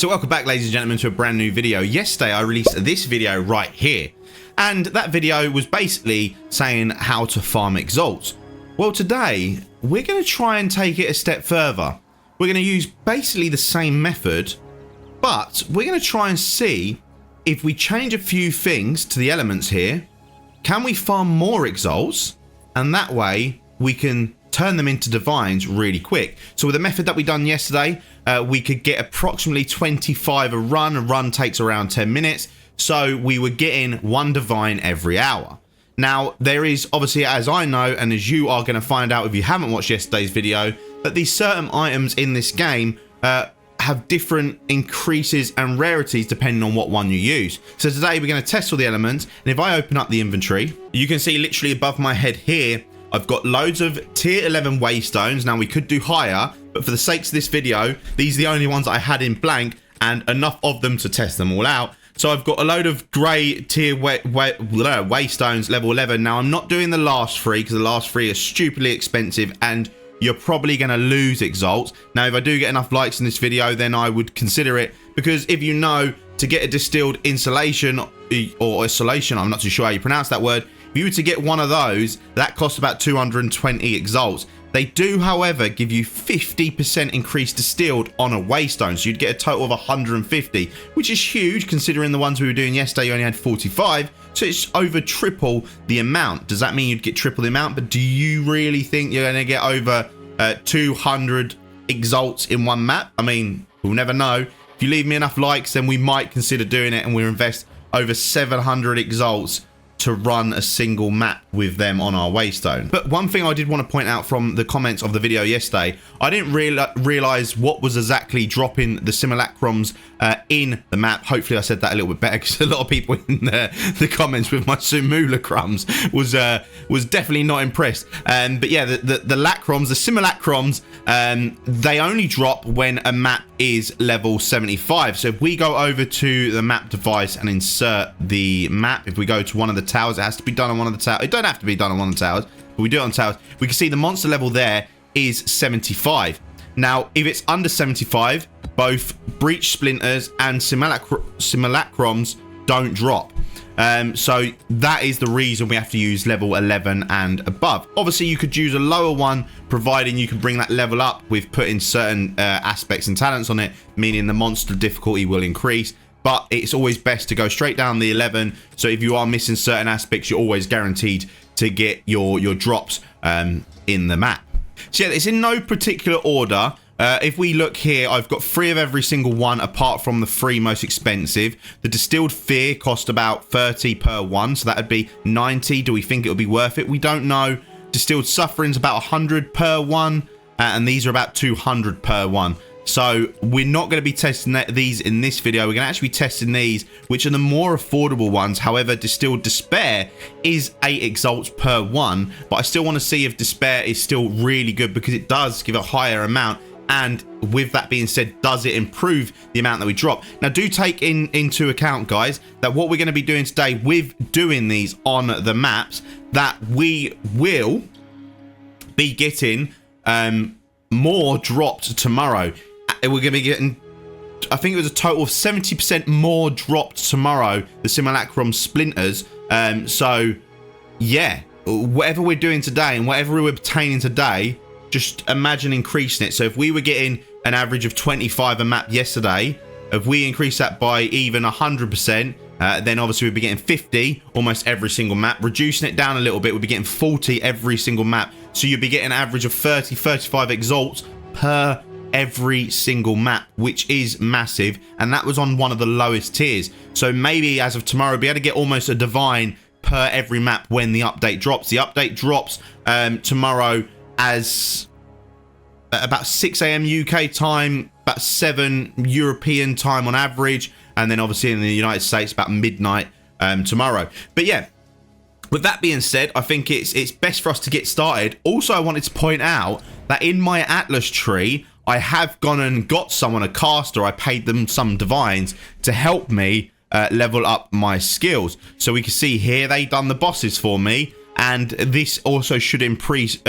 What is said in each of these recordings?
So welcome back, ladies and gentlemen, to a brand new video. Yesterday I released this video right here, and that video was basically saying how to farm exalts. Well, today we're going to try and take it a step further. We're going to use basically the same method, but we're going to try and see if we change a few things to the elements here, can we farm more exalts, and that way we can turn them into divines really quick. So with the method that we done yesterday, we could get approximately 25 a run. A run takes around 10 minutes. So we were getting one divine every hour. Now, there is obviously, as I know, and as you are going to find out if you haven't watched yesterday's video, that these certain items in this game have different increases and rarities depending on what one you use. So today we're going to test all the elements. And if I open up the inventory, you can see literally above my head here, I've got loads of tier 11 waystones. Now we could do higher, but for the sakes of this video, these are the only ones I had in blank and enough of them to test them all out. So I've got a load of grey tier waystones level 11. Now I'm not doing the last three because the last three are stupidly expensive and you're probably going to lose exalts. Now if I do get enough likes in this video, then I would consider it, because if you know, to get a distilled insulation or isolation, I'm not too sure how you pronounce that word, if you were to get one of those, that costs about 220 exalts. They do, however, give you 50% increased distilled on a waystone, so you'd get a total of 150, which is huge considering the ones we were doing yesterday, you only had 45, so it's over triple the amount. Does that mean you'd get triple the amount? But do you really think you're going to get over 200 exalts in one map? I mean, we'll never know. If you leave me enough likes, then we might consider doing it, and we'll invest over 700 exalts to run a single map with them on our waystone. But one thing I did want to point out from the comments of the video yesterday, I didn't realize what was exactly dropping the simulacrums in the map. Hopefully I said that a little bit better, because a lot of people in the comments with my simulacrums was definitely not impressed. But yeah, the lacrums, the simulacrums, they only drop when a map is level 75. So if we go over to the map device and insert the map, if we go to one of the towers, it has to be done on one of the towers. It don't have to be done on one of the towers, but we do it on towers. We can see the monster level there is 75. Now, if it's under 75, both breach splinters and simulacrums don't drop. So that is the reason we have to use level 11 and above. Obviously, you could use a lower one, providing you can bring that level up with putting certain aspects and talents on it, meaning the monster difficulty will increase. But it's always best to go straight down the 11. So if you are missing certain aspects, you're always guaranteed to get your drops in the map. So yeah, it's in no particular order. If we look here, I've got 3 of every single one apart from the 3 most expensive. The Distilled Fear cost about 30 per one, so that would be 90. Do we think it would be worth it? We don't know. Distilled Suffering's about 100 per one, and these are about 200 per one. So we're not going to be testing these in this video. We're going to actually be testing these, which are the more affordable ones. However, Distilled Despair is 8 exalts per one, but I still want to see if Despair is still really good, because it does give a higher amount. And with that being said, does it improve the amount that we drop? Now, do take into account, guys, that what we're going to be doing today with doing these on the maps, that we will be getting more dropped tomorrow. We're going to be getting, I think it was a total of 70% more dropped tomorrow, the simulacrum splinters. So yeah, whatever we're doing today and whatever we're obtaining today, just imagine increasing it. So if we were getting an average of 25 a map yesterday, if we increase that by even 100%, then obviously we'd be getting 50 almost every single map. Reducing it down a little bit, we'd be getting 40 every single map. So you'd be getting an average of 30, 35 exalts per every single map, which is massive. And that was on one of the lowest tiers. So maybe as of tomorrow, be able to get almost a divine per every map when the update drops. The update drops tomorrow as about 6 AM UK time, about 7 European time on average, and then obviously in the United States about midnight tomorrow. But yeah, with that being said, I think it's best for us to get started. Also, I wanted to point out that in my Atlas tree, I have gone and got someone a caster. I paid them some divines to help me level up my skills. So we can see here they done the bosses for me. and this also should increase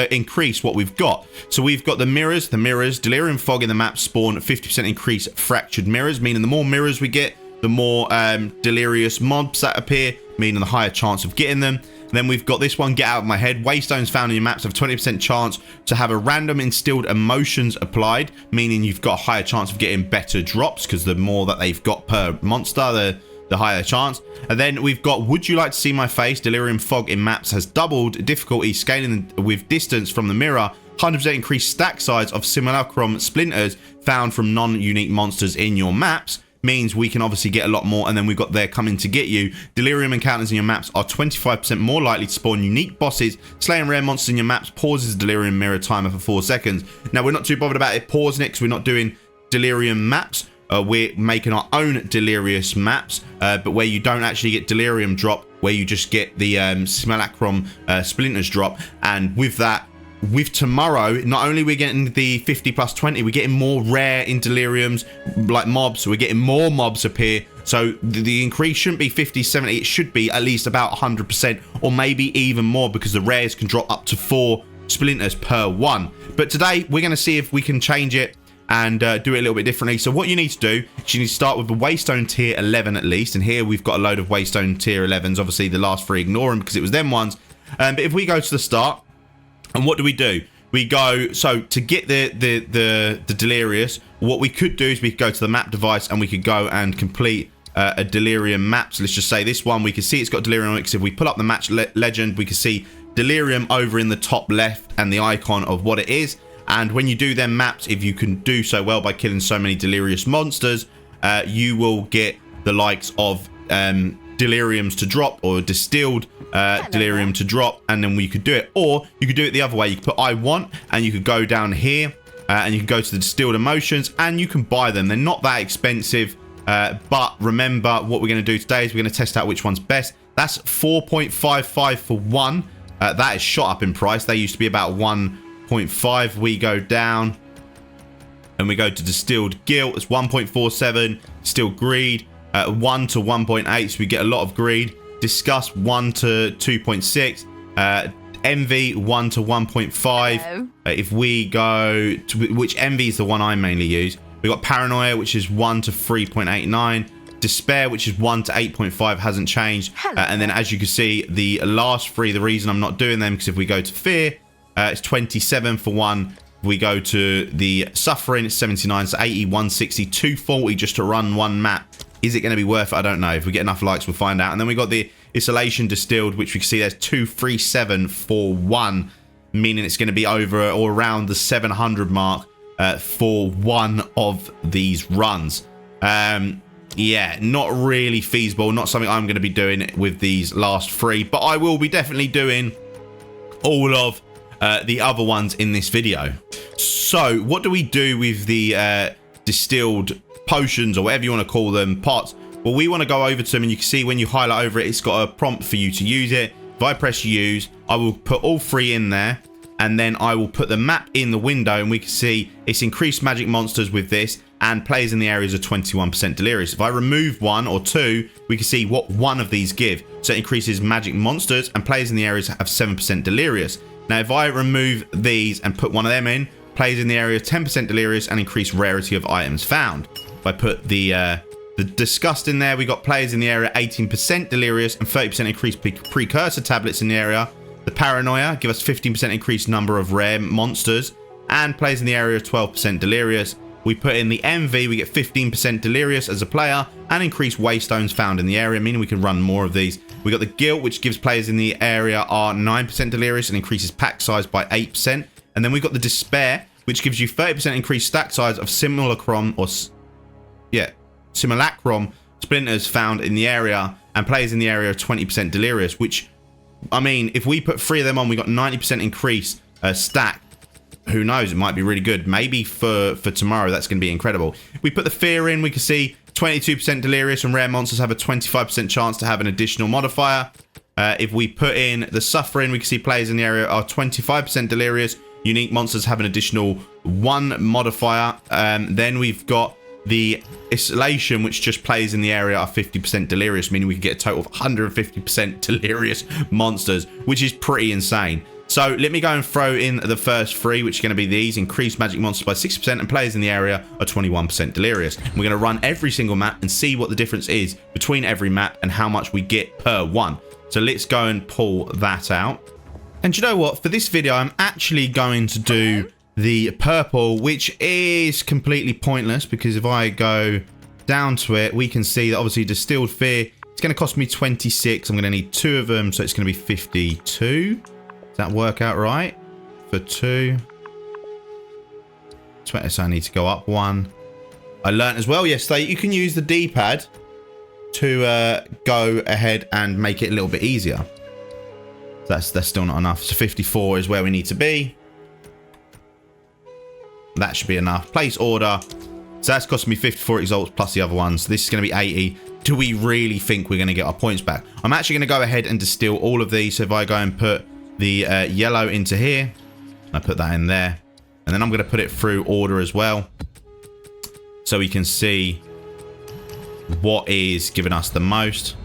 what we've got. So we've got the mirrors, delirium fog in the map spawn 50% increase fractured mirrors, meaning the more mirrors we get, the more delirious mobs that appear, meaning the higher chance of getting them. Then we've got this one, get out of my head. Waystones found in your maps have 20% chance to have a random instilled emotions applied, meaning you've got a higher chance of getting better drops, because the more that they've got per monster, the higher chance. And then we've got would you like to see my face? Delirium fog in maps has doubled difficulty, scaling with distance from the mirror. 100% increased stack size of simulacrum splinters found from non-unique monsters in your maps. Means we can obviously get a lot more. And then we've got they're coming to get you. Delirium encounters in your maps are 25% more likely to spawn unique bosses. Slaying rare monsters in your maps pauses the delirium mirror timer for 4 seconds. Now, we're not too bothered about it pausing it because we're not doing delirium maps. We're making our own delirious maps, but where you don't actually get delirium drop, where you just get the simulacrum splinters drop. And with that, with tomorrow, not only we're getting the 50 plus 20, we're getting more rare in deliriums like mobs. So we're getting more mobs appear. So the increase shouldn't be 50, 70. It should be at least about 100% or maybe even more, because the rares can drop up to 4 splinters per one. But today we're going to see if we can change it and do it a little bit differently. So what you need to do is you need to start with the Waystone tier 11 at least. And here we've got a load of Waystone tier 11s. Obviously the last 3 ignore them because it was them ones. But if we go to the start, and what do? We go, so to get the delirious, what we could do is we could go to the map device and we could go and complete a delirium map. So let's just say this one, we can see it's got delirium on it, because if we pull up the match legend, we can see delirium over in the top left and the icon of what it is. And when you do them maps, if you can do so well by killing so many delirious monsters, you will get the likes of deliriums to drop, or distilled delirium to drop, and then we could do it. Or you could do it the other way. You could put I want, and you could go down here and you can go to the distilled emotions and you can buy them. They're not that expensive, but remember what we're going to do today is we're going to test out which one's best. That's 4.55 for one. That is shot up in price. They used to be about 1.5. We go down and we go to distilled guilt. It's 1.47. Distilled greed 1 to 1.8, so we get a lot of greed. Disgust 1 to 2.6. Envy 1 to 1.5. If we go to which envy is the one I mainly use, we got paranoia, which is 1 to 3.89. Despair, which is 1 to 8.5, hasn't changed. And then as you can see, the last 3, the reason I'm not doing them, because if we go to fear, it's 27 for 1. If we go to the suffering, it's 79, so 80, 160, 240 just to run one map. Is it going to be worth it? I don't know. If we get enough likes, we'll find out. And then we got the isolation distilled, which we can see there's 237 for 1, meaning it's going to be over or around the 700 mark for one of these runs. Yeah, not really feasible. Not something I'm going to be doing with these last 3, but I will be definitely doing all of the other ones in this video. So what do we do with the distilled potions, or whatever you want to call them, pots? Well, we want to go over to them, and you can see when you highlight over it, it's got a prompt for you to use it. If I press use, I will put all 3 in there, and then I will put the map in the window, and we can see it's increased magic monsters with this, and players in the areas are 21% delirious. If I remove 1 or 2, we can see what one of these give. So it increases magic monsters, and players in the areas have 7% delirious. Now, if I remove these and put one of them in, players in the area 10% delirious and increased rarity of items found. If I put the disgust in there, we got players in the area 18% delirious and 30% increased precursor tablets in the area. The paranoia give us 15% increased number of rare monsters, and players in the area 12% delirious. We put in the envy, we get 15% delirious as a player and increased waystones found in the area, meaning we can run more of these. We got the guilt, which gives players in the area are 9% delirious and increases pack size by 8%. And then we got the despair, which gives you 30% increased stack size of simulacrum splinters found in the area, and players in the area are 20% delirious, which, I mean, if we put 3 of them on, we got 90% increase stack. Who knows, it might be really good. Maybe for tomorrow, that's going to be incredible. We put the fear in, we can see 22% delirious, and rare monsters have a 25% chance to have an additional modifier. If we put in the suffering, we can see players in the area are 25% delirious. Unique monsters have an additional 1 modifier. Then we've got the isolation, which just plays in the area, are 50% delirious, meaning we can get a total of 150% delirious monsters, which is pretty insane. So let me go and throw in the first 3, which are going to be these. Increase magic monsters by 6% and players in the area are 21% delirious. We're going to run every single map and see what the difference is between every map and how much we get per one. So let's go and pull that out. And you know what? For this video, I'm actually going to do the purple, which is completely pointless, because if I go down to it, we can see that obviously Distilled Fear, it's going to cost me 26. I'm going to need 2 of them, so it's going to be 52. Does that work out right? For 2. 20, so I need to go up 1. I learned as well yesterday, you can use the D-pad to go ahead and make it a little bit easier. That's still not enough. So 54 is where we need to be. That should be enough. Place order. So that's costing me 54 exalts plus the other ones. This is going to be 80. Do we really think we're going to get our points back? I'm actually going to go ahead and distill all of these. So if I go and put the yellow into here, I put that in there, and then I'm going to put it through order as well, so we can see what is giving us the most,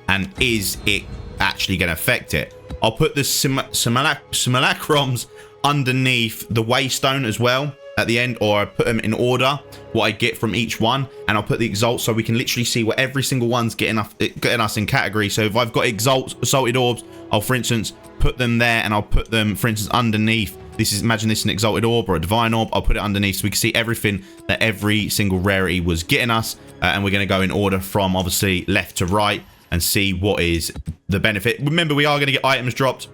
and is it actually going to affect it. I'll put the simulacrums underneath the waystone as well at the end, or I put them in order, what I get from each one, and I'll put the exalts so we can literally see what every single one's getting us in category. So if I've got exalted orbs, I'll for instance put them there, and I'll put them for instance underneath. This is, imagine this is an exalted orb or a divine orb. I'll put it underneath so we can see everything that every single rarity was getting us, and we're going to go in order from obviously left to right and see what is the benefit. Remember, we are going to get items dropped.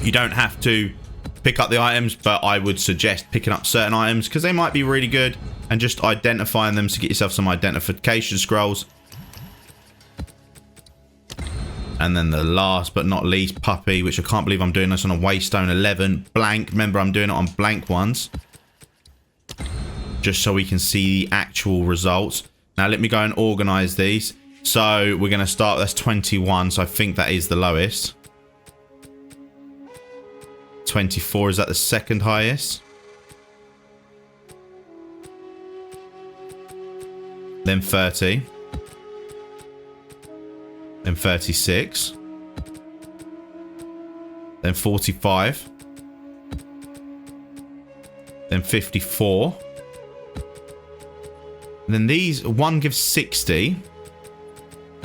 You don't have to pick up the items, but I would suggest picking up certain items because they might be really good, and just identifying them to get yourself some identification scrolls. And then the last but not least, puppy, which I can't believe I'm doing this on a waystone 11 blank. Remember, I'm doing it on blank ones just so we can see the actual results. Now let me go and organize these. So we're going to start, that's 21, so I think that is the lowest. 24, is that the second highest? Then 30. Then 36. Then 45. Then 54. And then these, one gives 60,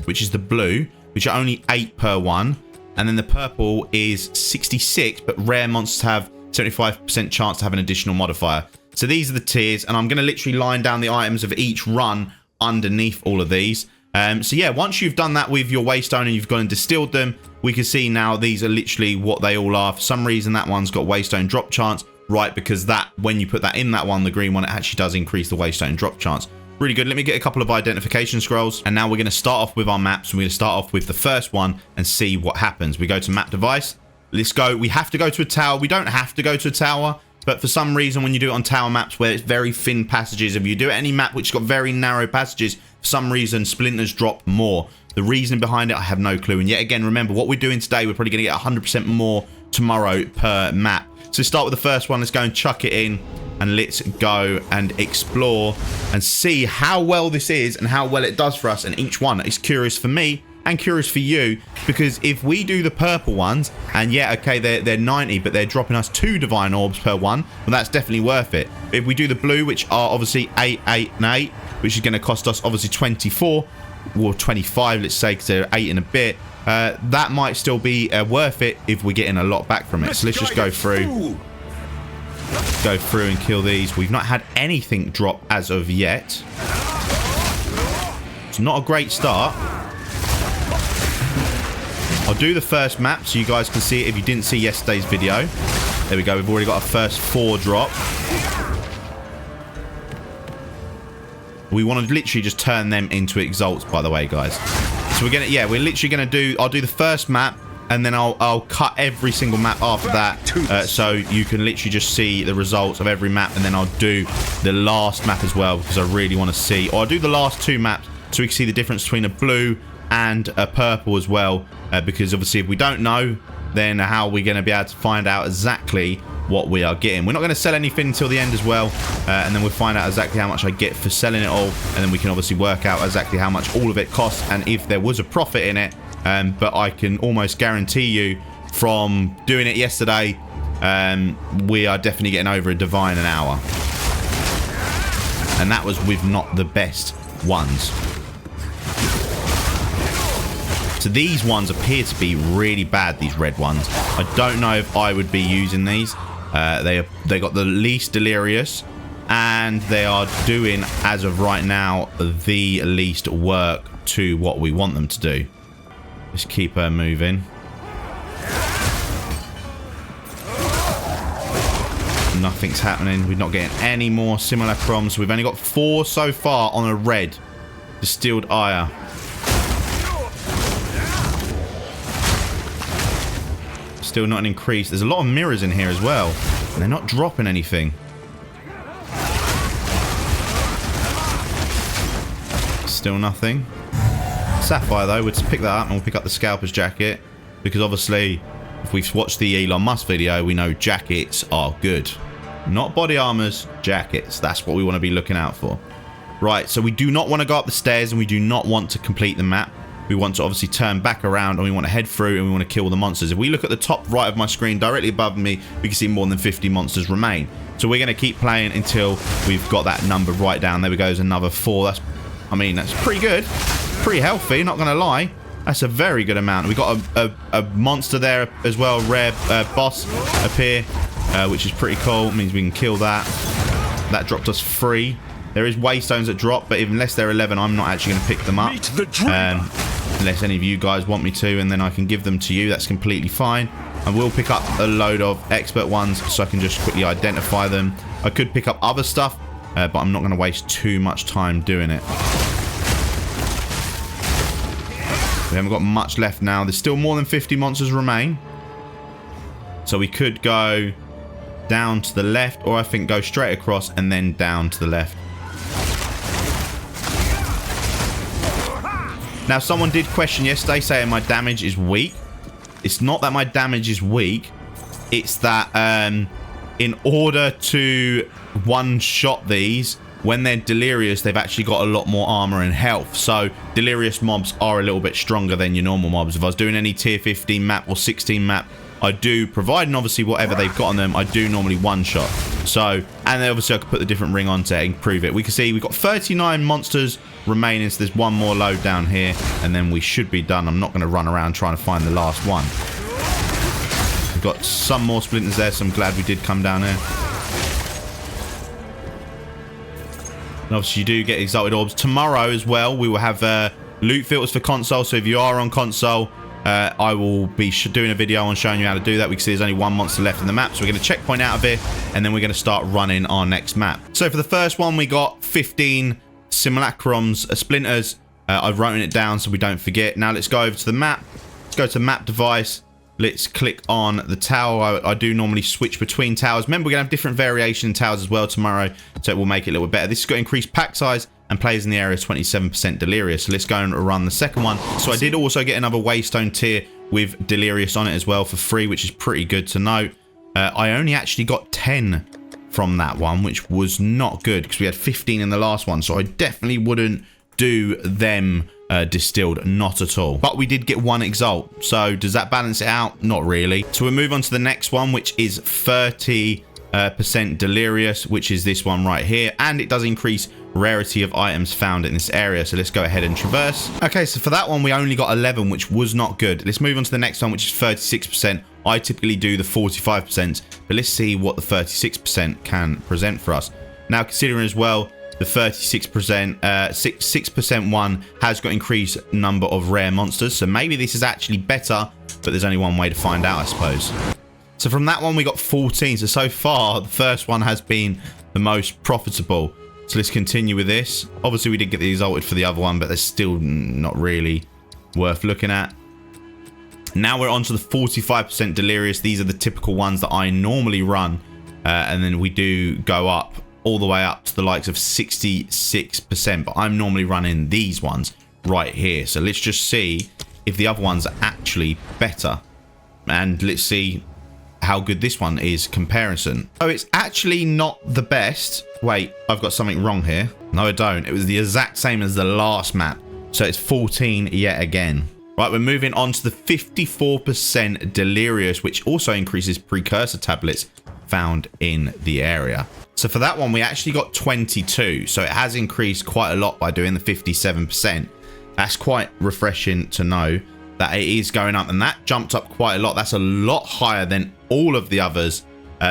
which is the blue, which are only 8 per one. And then the purple is 66, but rare monsters have 75% chance to have an additional modifier. So these are the tiers, and I'm going to literally line down the items of each run underneath all of these. So yeah, once you've done that with your waystone and you've gone and distilled them, we can see now these are literally what they all are. For some reason, that one's got waystone drop chance, right? Because that, when you put that in that one, the green one, it actually does increase the waystone drop chance. Really good. Let me get a couple of identification scrolls, and now we're going to start off with our maps. We're going to start off with the first one and see what happens. We go to map device. Let's go. We have to go to a tower. We don't have to go to a tower, but for some reason, when you do it on tower maps where it's very thin passages, if you do any map which has got very narrow passages, for some reason splinters drop more. The reason behind it, I have no clue. And yet again, remember what we're doing today, we're probably going to get 100% more tomorrow per map. So start with the first one. Let's go and chuck it in, and let's go and explore and see how well this is and how well it does for us. And each one is curious for me and curious for you, because if we do the purple ones, and yeah, okay, they're 90, but they're dropping us 2 divine orbs per one, well, that's definitely worth it. If we do the blue, which are obviously 8, 8, and 8, which is going to cost us obviously 24 or 25, let's say, because they're 8 and a bit, that might still be worth it if we're getting a lot back from it. So let's just go through and kill these. We've not had anything drop as of yet. It's not a great start. I'll do the first map so you guys can see it if you didn't see yesterday's video. There we go. We've already got our first 4 drop. We want to literally just turn them into exalts, by the way, guys. So we're gonna, yeah, we're literally gonna do. I'll do the first map, and then I'll cut every single map after that, so you can literally just see the results of every map, and then I'll do the last map as well, because I really want to see. Or I'll do the last 2 maps so we can see the difference between a blue and a purple as well, because obviously if we don't know, then how are we going to be able to find out exactly what we are getting. We're not going to sell anything until the end as well, and then we'll find out exactly how much I get for selling it all, and then we can obviously work out exactly how much all of it costs and if there was a profit in it. But I can almost guarantee you from doing it yesterday, we are definitely getting over a divine an hour, and that was with not the best ones. So these ones appear to be really bad, these red ones. I don't know if I would be using these. They got the least delirious, and they are doing, as of right now, the least work to what we want them to do. Just keep her moving. Nothing's happening. We're not getting any more simulacrums. We've only got 4 so far on a red distilled ire. Still not an increase. There's a lot of mirrors in here as well, and they're not dropping anything. Still nothing. Sapphire though, we'll just pick that up, and we'll pick up the scalper's jacket, because obviously if we've watched the Elon Musk video, we know jackets are good. Not body armors, jackets. That's what we want to be looking out for. Right, so we do not want to go up the stairs, and we do not want to complete the map. We want to obviously turn back around, and we want to head through, and we want to kill the monsters. If we look at the top right of my screen, directly above me, we can see more than 50 monsters remain. So we're going to keep playing until we've got that number right down. There we go, there's another 4. I mean, that's pretty good. Pretty healthy, not going to lie. That's a very good amount. We got a monster there as well, rare boss appear, which is pretty cool. It means we can kill that. That dropped us 3. There is waystones that drop, but unless they're 11, I'm not actually going to pick them up. Unless any of you guys want me to, and then I can give them to you. That's completely fine. I will pick up a load of expert ones so I can just quickly identify them. I could pick up other stuff, but I'm not going to waste too much time doing it. We haven't got much left now. There's still more than 50 monsters remain. So we could go down to the left, or I think go straight across and then down to the left. Now, someone did question yesterday saying my damage is weak. It's not that my damage is weak. It's that in order to one-shot these, when they're delirious, they've actually got a lot more armor and health. So delirious mobs are a little bit stronger than your normal mobs. If I was doing any tier 15 map or 16 map, I do, providing obviously whatever they've got on them, I do normally one-shot. So, and then obviously I could put the different ring on to improve it. We can see we've got 39 monsters remaining, so there's one more load down here, and then we should be done. I'm not going to run around trying to find the last one. We've got some more splinters there, so I'm glad we did come down there. And obviously you do get exalted orbs. Tomorrow as well, we will have loot filters for console, so if you are on console, I will be doing a video on showing you how to do that. We can see there's only 1 monster left in the map, so we're going to checkpoint out of it, and then we're going to start running our next map. So for the first one, we got 15 simulacrums, splinters. I've written it down so we don't forget. Now let's go over to the map. Let's go to map device. Let's click on the tower. I do normally switch between towers. Remember, we're going to have different variation in towers as well tomorrow, so it will make it a little bit better. This has got increased pack size, and players in the area 27% delirious. So let's go and run the second one. So I did also get another waystone tier with delirious on it as well for free, which is pretty good to note. I only actually got 10 from that one, which was not good because we had 15 in the last one. So I definitely wouldn't do them distilled, not at all. But we did get 1 exalt. So does that balance it out? Not really. So we'll move on to the next one, which is 30% delirious, which is this one right here, and it does increase rarity of items found in this area. So let's go ahead and traverse. Okay, so for that one we only got 11, which was not good. Let's move on to the next one, which is 36%. I typically do the 45%, but let's see what the 36% can present for us. Now, considering as well the 36%, 6% one has got increased number of rare monsters, so maybe this is actually better, but there's only one way to find out, I suppose. So from that one we got 14. So far the first one has been the most profitable. So let's continue with this. Obviously we did get the exalted for the other one, but they're still not really worth looking at. Now we're on to the 45% delirious. These are the typical ones that I normally run, and then we do go up all the way up to the likes of 66%, but I'm normally running these ones right here. So let's just see if the other ones are actually better, and let's see how good this one is comparison. So it's actually not the best. Wait, I've got something wrong here. No, I don't. It was the exact same as the last map. So it's 14 yet again. Right, we're moving on to the 54% Delirious, which also increases precursor tablets found in the area. So for that one, we actually got 22. So it has increased quite a lot by doing the 57%. That's quite refreshing to know that it is going up, and that jumped up quite a lot. That's a lot higher than all of the others.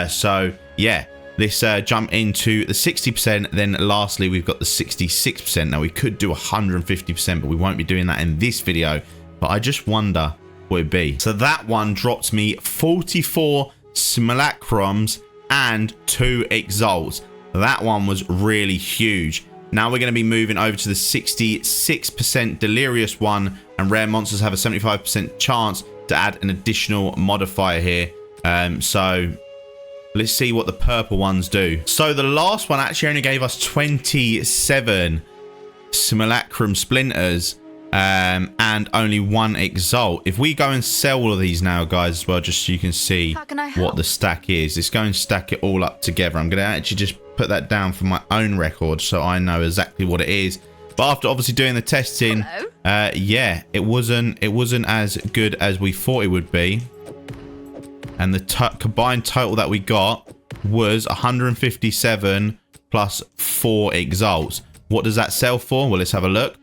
So yeah, let's jump into the 60%. Then lastly, we've got the 66%. Now we could do 150%, but we won't be doing that in this video. But I just wonder what it'd be. So that one dropped me 44 simulacrums and 2 exalts. That one was really huge. Now we're going to be moving over to the 66% Delirious one, and Rare Monsters have a 75% chance to add an additional modifier here. So let's see what the purple ones do. So the last one actually only gave us 27 simulacrum splinters and only 1 exalt. If we go and sell all of these now, guys, as well, just so you can see what the stack is. Let's go and stack it all up together. I'm going to actually just put that down for my own record so I know exactly what it is. But after obviously doing the testing, yeah, it wasn't as good as we thought it would be. And the combined total that we got was 157 plus 4 exalts. What does that sell for? Well, let's have a look.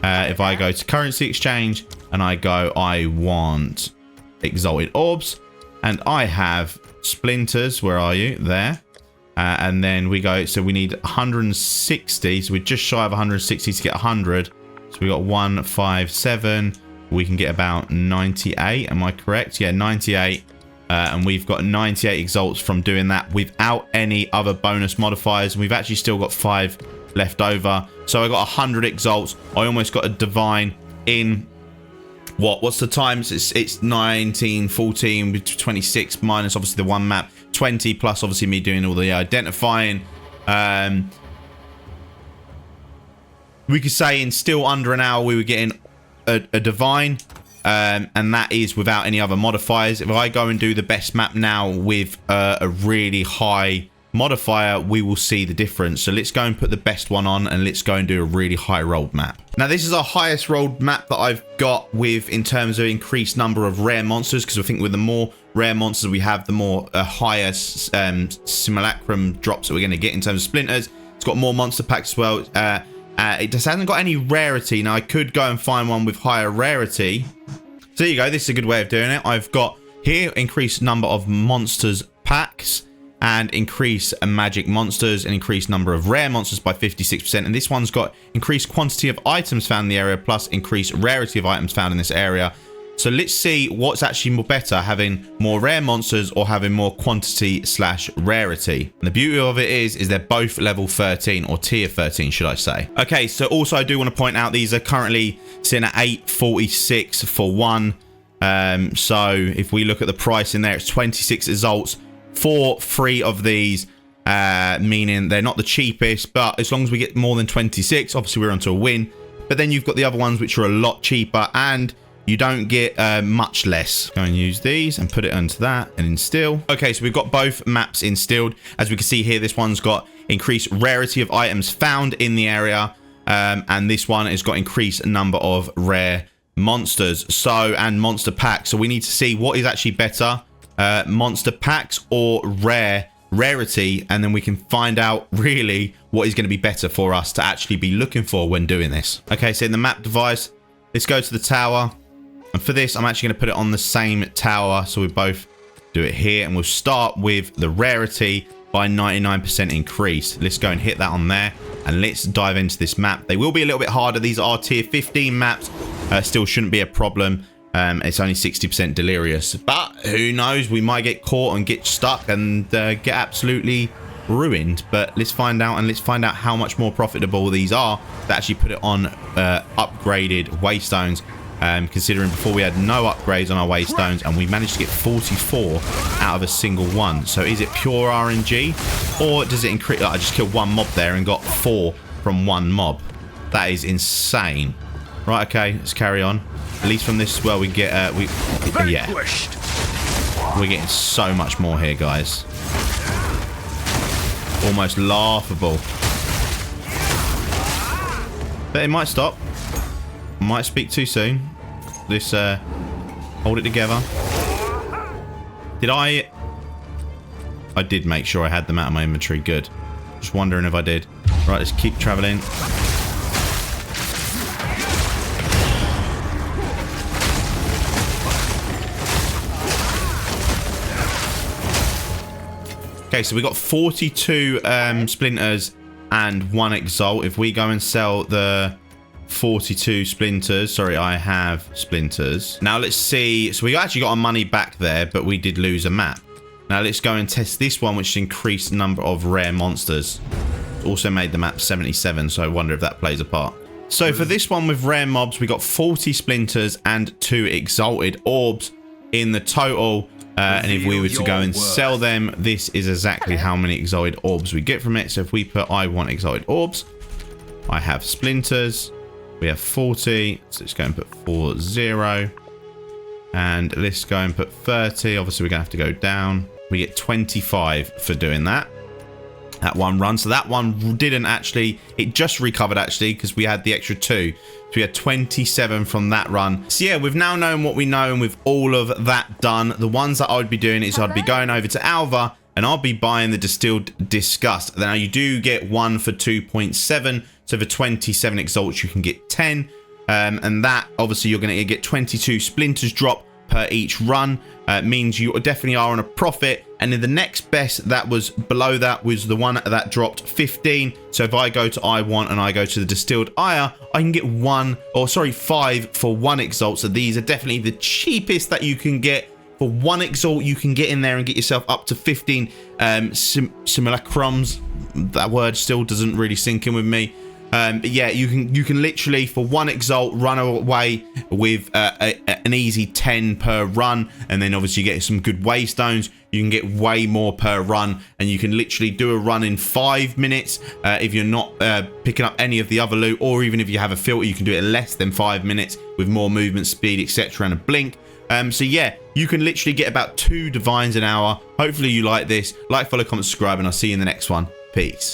If I go to currency exchange and I go, I want exalted orbs, and I have splinters. Where are you? There. And then we go, so we need 160. So we're just shy of 160 to get 100. So we got 157. We can get about 98. Am I correct? Yeah, 98. And we've got 98 exalts from doing that without any other bonus modifiers. And we've actually still got 5 left over. So I got 100 exalts. I almost got a divine in what's the times? It's 19, 14, 26 minus obviously the one map, 20 plus obviously me doing all the identifying. We could say in still under an hour we were getting a divine, and that is without any other modifiers. If I go and do the best map now with a really high modifier, we will see the difference. So let's go and put the best one on, and let's go and do a really high rolled map. Now this is our highest rolled map that I've got with in terms of increased number of rare monsters, because I think with the more rare monsters we have, the more higher simulacrum drops that we're going to get in terms of splinters. It's got more monster packs as well. It just hasn't got any rarity. Now I could go and find one with higher rarity. So there you go, this is a good way of doing it. I've got here increased number of monsters packs, and increase magic monsters, and increased number of rare monsters by 56%. And this one's got increased quantity of items found in the area, plus increased rarity of items found in this area. So let's see what's actually more better, having more rare monsters or having more quantity / rarity. And the beauty of it is they're both level 13, or tier 13, should I say. Okay, so also I do want to point out these are currently sitting at 846 for one. So if we look at the price in there, it's 26 exalts for 3 of these, meaning they're not the cheapest, but as long as we get more than 26, obviously we're onto a win. But then you've got the other ones which are a lot cheaper, and you don't get much less. Go and use these and put it onto that and instill. Okay, so we've got both maps instilled. As we can see here, this one's got increased rarity of items found in the area, and this one has got increased number of rare monsters, so, and monster packs. So we need to see what is actually better, monster packs or rarity, and then we can find out really what is going to be better for us to actually be looking for when doing this. Okay, so in the map device, let's go to the tower, and for this I'm actually going to put it on the same tower, so we both do it here, and we'll start with the rarity by 99% increase. Let's go and hit that on there, and let's dive into this map. They will be a little bit harder. These are tier 15 maps, still shouldn't be a problem. It's only 60% delirious, but who knows, we might get caught and get stuck and get absolutely ruined. But let's find out, and let's find out how much more profitable these are to actually put it on upgraded waystones, considering before we had no upgrades on our waystones, and we managed to get 44 out of a single one. So is it pure RNG, or does it increase? I just killed one mob there and got 4 from one mob. That is insane. Right, okay, let's carry on. At least from this, well, we get yeah. We're getting so much more here, guys. Almost laughable. But it might stop. Might speak too soon. Let's hold it together. Did I did make sure I had them out of my inventory. Good. Just wondering if I did. Right, let's keep traveling. Okay, so we got 42 splinters and 1 exalt. If we go and sell the 42 splinters, sorry, I have splinters. Now let's see. So we actually got our money back there, but we did lose a map. Now let's go and test this one, which increased the number of rare monsters. Also made the map 77, so I wonder if that plays a part. So for this one with rare mobs, we got 40 splinters and 2 exalted orbs in the total. And if we were to go and sell them, this is exactly how many exalted orbs we get from it. So if we put I want exalted orbs, I have splinters. We have 40. So let's go and put 40. And let's go and put 30. Obviously, we're going to have to go down. We get 25 for doing that. That one run. So that one didn't actually, it just recovered actually because we had the extra 2. So we had 27 from that run. So yeah, we've now known what we know, and with all of that done, the ones that I would be doing is I'd be going over to Alva and I'll be buying the Distilled Disgust. Now you do get 1 for 2.7. So for 27 exalts, you can get 10. And that obviously you're going to get 22 splinters drop per each run. Means you definitely are on a profit. And then the next best that was below that was the one that dropped 15. So if I go to I want and I go to the Distilled Ire, I can get 5 for 1 exalt. So these are definitely the cheapest that you can get. For 1 exalt, you can get in there and get yourself up to 15 simulacrums. That word still doesn't really sink in with me. But yeah, you can literally for 1 exalt run away with an easy 10 per run, and then obviously you get some good waystones. You can get way more per run, and you can literally do a run in 5 minutes if you're not picking up any of the other loot, or even if you have a filter, you can do it in less than 5 minutes with more movement speed, etc., and a blink. So yeah, you can literally get about 2 divines an hour. Hopefully you like this. Like, follow, comment, subscribe, and I'll see you in the next one. Peace.